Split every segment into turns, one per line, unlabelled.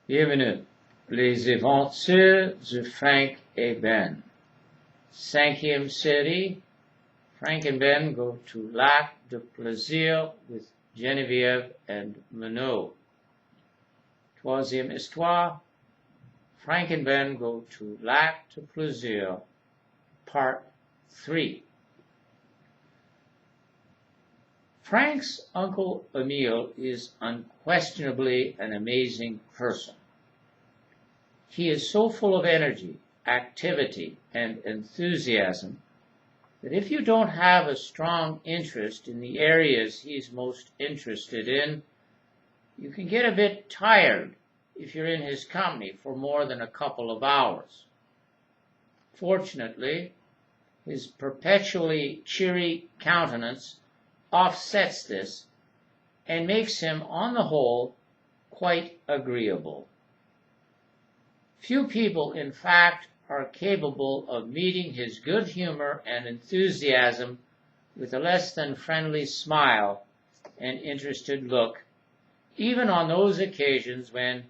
Bienvenue. Les aventures de Frank et Ben. Cinquième série. Frank and Ben go to Lac de Plaisir with Geneviève and Menot. Troisième histoire. Frank and Ben go to Lac de Plaisir, Part 3. Frank's Uncle Emile is unquestionably an amazing person. He is so full of energy, activity, and enthusiasm that if you don't have a strong interest in the areas he's most interested in, you can get a bit tired if you're in his company for more than a couple of hours. Fortunately, his perpetually cheery countenance offsets this and makes him, on the whole, quite agreeable. Few people, in fact, are capable of meeting his good humor and enthusiasm with a less than friendly smile and interested look, even on those occasions when,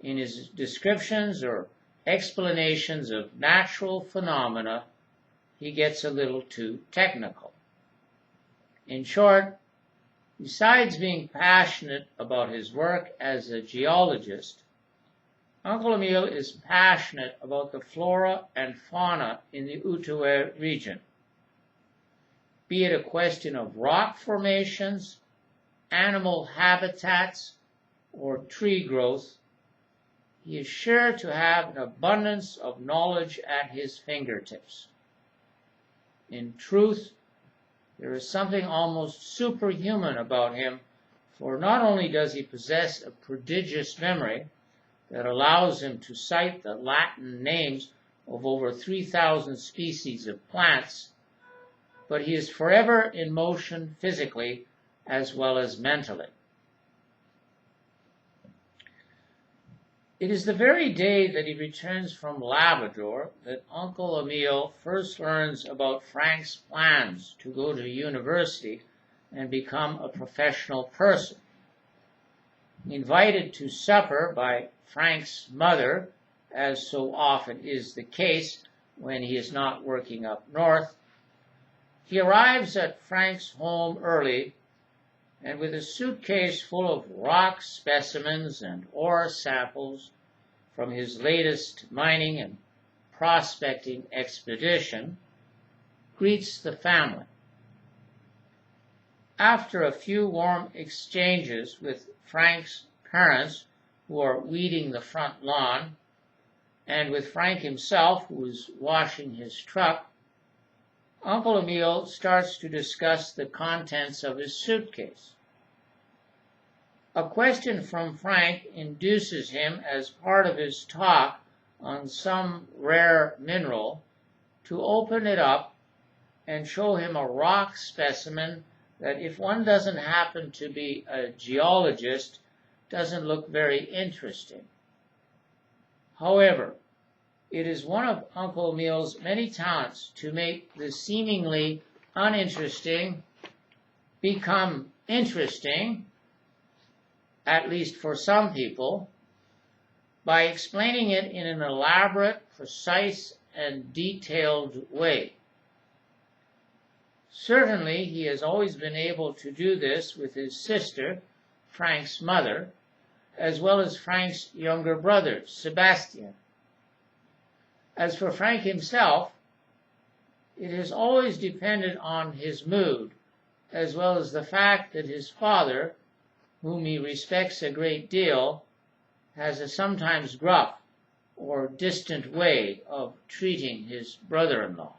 in his descriptions or explanations of natural phenomena, he gets a little too technical. In short, besides being passionate about his work as a geologist, Uncle Emile is passionate about the flora and fauna in the Outaouais region. Be it a question of rock formations, animal habitats, or tree growth, he is sure to have an abundance of knowledge at his fingertips. In truth, there is something almost superhuman about him, for not only does he possess a prodigious memory that allows him to cite the Latin names of over 3,000 species of plants, but he is forever in motion physically as well as mentally. It is the very day that he returns from Labrador that Uncle Emile first learns about Frank's plans to go to university and become a professional person. Invited to supper by Frank's mother, as so often is the case when he is not working up north, he arrives at Frank's home early and with a suitcase full of rock specimens and ore samples from his latest mining and prospecting expedition, greets the family. After a few warm exchanges with Frank's parents, who are weeding the front lawn, and with Frank himself, who is washing his truck, Uncle Emile starts to discuss the contents of his suitcase. A question from Frank induces him, as part of his talk on some rare mineral, to open it up and show him a rock specimen that, if one doesn't happen to be a geologist, doesn't look very interesting. However, it is one of Uncle Emile's many talents to make the seemingly uninteresting become interesting, at least for some people, by explaining it in an elaborate, precise, and detailed way. Certainly, he has always been able to do this with his sister, Frank's mother, as well as Frank's younger brother, Sebastian. As for Frank himself, it has always depended on his mood, as well as the fact that his father, whom he respects a great deal, has a sometimes gruff or distant way of treating his brother-in-law.